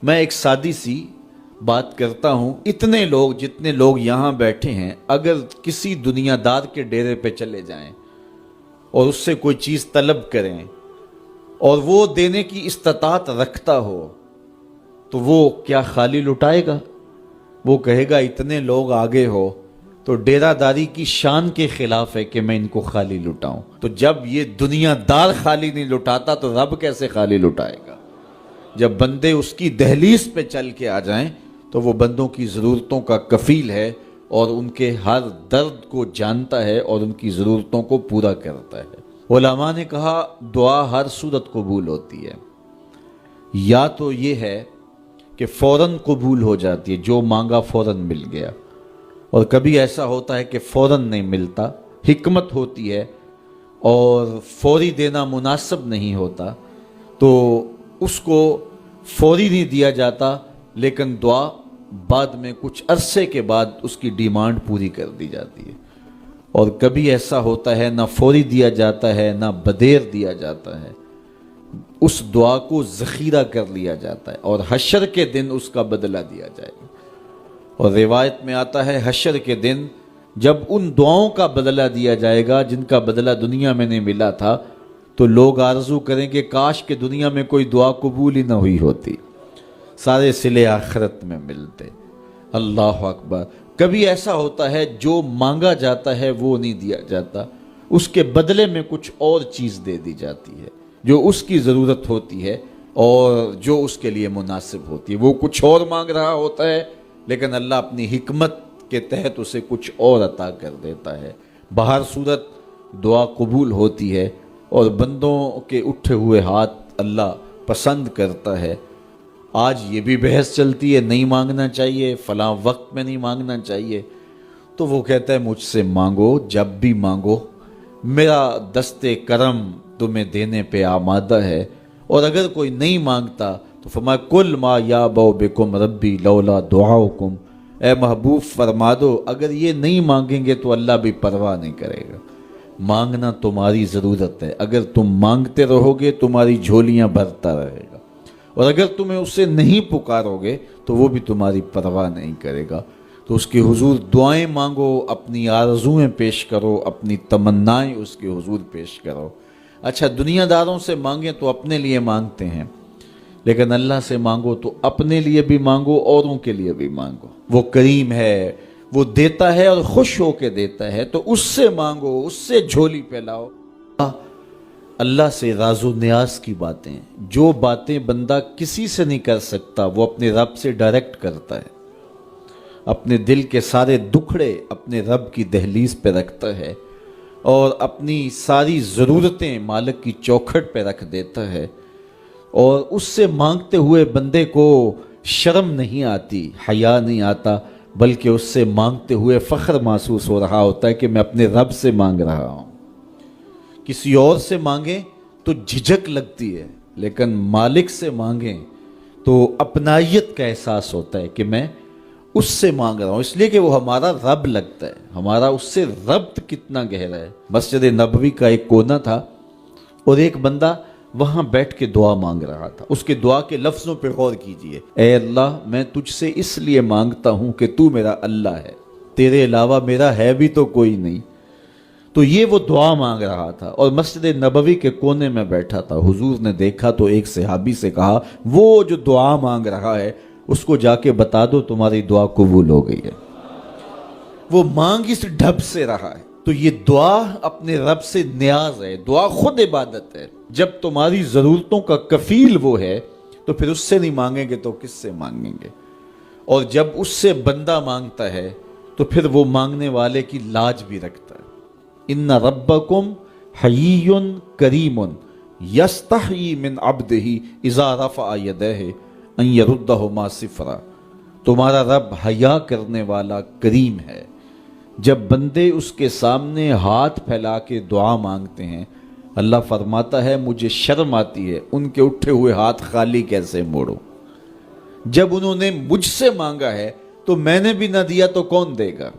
میں ایک سادی سی بات کرتا ہوں، اتنے لوگ جتنے لوگ یہاں بیٹھے ہیں اگر کسی دنیا دار کے ڈیرے پہ چلے جائیں اور اس سے کوئی چیز طلب کریں اور وہ دینے کی استطاعت رکھتا ہو تو وہ کیا خالی لٹائے گا؟ وہ کہے گا اتنے لوگ آگے ہو تو ڈیرہ داری کی شان کے خلاف ہے کہ میں ان کو خالی لٹاؤں۔ تو جب یہ دنیا دار خالی نہیں لٹاتا تو رب کیسے خالی لٹائے گا؟ جب بندے اس کی دہلیز پہ چل کے آ جائیں تو وہ بندوں کی ضرورتوں کا کفیل ہے اور ان کے ہر درد کو جانتا ہے اور ان کی ضرورتوں کو پورا کرتا ہے۔ علماء نے کہا دعا ہر صورت قبول ہوتی ہے، یا تو یہ ہے کہ فوراً قبول ہو جاتی ہے، جو مانگا فوراً مل گیا، اور کبھی ایسا ہوتا ہے کہ فوراً نہیں ملتا، حکمت ہوتی ہے اور فوری دینا مناسب نہیں ہوتا تو اس کو فوری نہیں دیا جاتا، لیکن دعا بعد میں کچھ عرصے کے بعد اس کی ڈیمانڈ پوری کر دی جاتی ہے۔ اور کبھی ایسا ہوتا ہے نہ فوری دیا جاتا ہے نہ بدیر دیا جاتا ہے، اس دعا کو ذخیرہ کر لیا جاتا ہے اور حشر کے دن اس کا بدلہ دیا جائے گا۔ اور روایت میں آتا ہے حشر کے دن جب ان دعاؤں کا بدلہ دیا جائے گا جن کا بدلہ دنیا میں نہیں ملا تھا تو لوگ آرزو کریں کہ کاش کہ دنیا میں کوئی دعا قبول ہی نہ ہوئی ہوتی، سارے صلے آخرت میں ملتے۔ اللہ اکبر۔ کبھی ایسا ہوتا ہے جو مانگا جاتا ہے وہ نہیں دیا جاتا، اس کے بدلے میں کچھ اور چیز دے دی جاتی ہے جو اس کی ضرورت ہوتی ہے اور جو اس کے لیے مناسب ہوتی ہے۔ وہ کچھ اور مانگ رہا ہوتا ہے لیکن اللہ اپنی حکمت کے تحت اسے کچھ اور عطا کر دیتا ہے۔ بہر صورت دعا قبول ہوتی ہے اور بندوں کے اٹھے ہوئے ہاتھ اللہ پسند کرتا ہے۔ آج یہ بھی بحث چلتی ہے نہیں مانگنا چاہیے، فلاں وقت میں نہیں مانگنا چاہیے، تو وہ کہتا ہے مجھ سے مانگو جب بھی مانگو، میرا دست کرم تمہیں دینے پہ آمادہ ہے۔ اور اگر کوئی نہیں مانگتا تو فرمایا کل ما یابو بکم ربی لولا دعاؤکم، اے محبوب فرما دو اگر یہ نہیں مانگیں گے تو اللہ بھی پرواہ نہیں کرے گا۔ مانگنا تمہاری ضرورت ہے، اگر تم مانگتے رہو گے تمہاری جھولیاں بھرتا رہے گا، اور اگر تمہیں اسے نہیں پکارو گے تو وہ بھی تمہاری پرواہ نہیں کرے گا۔ تو اس کے حضور دعائیں مانگو، اپنی آرزویں پیش کرو، اپنی تمنائیں اس کے حضور پیش کرو۔ اچھا دنیا داروں سے مانگیں تو اپنے لیے مانگتے ہیں، لیکن اللہ سے مانگو تو اپنے لیے بھی مانگو، اوروں کے لیے بھی مانگو۔ وہ کریم ہے، وہ دیتا ہے اور خوش ہو کے دیتا ہے، تو اس سے مانگو، اس سے جھولی پھیلاؤ۔ اللہ سے راز و نیاز کی باتیں، جو باتیں بندہ کسی سے نہیں کر سکتا وہ اپنے رب سے ڈائریکٹ کرتا ہے، اپنے دل کے سارے دکھڑے اپنے رب کی دہلیز پہ رکھتا ہے اور اپنی ساری ضرورتیں مالک کی چوکھٹ پہ رکھ دیتا ہے، اور اس سے مانگتے ہوئے بندے کو شرم نہیں آتی، حیا نہیں آتا، بلکہ اس سے مانگتے ہوئے فخر محسوس ہو رہا ہوتا ہے کہ میں اپنے رب سے مانگ رہا ہوں۔ کسی اور سے مانگیں تو جھجک لگتی ہے، لیکن مالک سے مانگیں تو اپنائیت کا احساس ہوتا ہے کہ میں اس سے مانگ رہا ہوں، اس لیے کہ وہ ہمارا رب لگتا ہے، ہمارا اس سے ربط کتنا گہرا ہے۔ مسجد نبوی کا ایک کونا تھا اور ایک بندہ وہاں بیٹھ کے دعا مانگ رہا تھا۔ اس کے دعا کے لفظوں پہ غور کیجئے، اے اللہ میں تجھ سے اس لیے مانگتا ہوں کہ تو میرا اللہ ہے، تیرے علاوہ میرا ہے بھی تو کوئی نہیں۔ تو یہ وہ دعا مانگ رہا تھا اور مسجد نبوی کے کونے میں بیٹھا تھا۔ حضور نے دیکھا تو ایک صحابی سے کہا وہ جو دعا مانگ رہا ہے اس کو جا کے بتا دو تمہاری دعا قبول ہو گئی ہے۔ وہ مانگ اس ڈھب سے رہا ہے۔ تو یہ دعا اپنے رب سے نیاز ہے، دعا خود عبادت ہے۔ جب تمہاری ضرورتوں کا کفیل وہ ہے تو پھر اس سے نہیں مانگیں گے تو کس سے مانگیں گے؟ اور جب اس سے بندہ مانگتا ہے تو پھر وہ مانگنے والے کی لاج بھی رکھتا ہے۔ ان ربکم حیی کریم یستحیی من عبدہ اذا رفع یدہ ان یردہما صفرا۔ تمہارا رب حیا کرنے والا کریم ہے، جب بندے اس کے سامنے ہاتھ پھیلا کے دعا مانگتے ہیں اللہ فرماتا ہے مجھے شرم آتی ہے ان کے اٹھے ہوئے ہاتھ خالی کیسے موڑوں۔ جب انہوں نے مجھ سے مانگا ہے تو میں نے بھی نہ دیا تو کون دے گا؟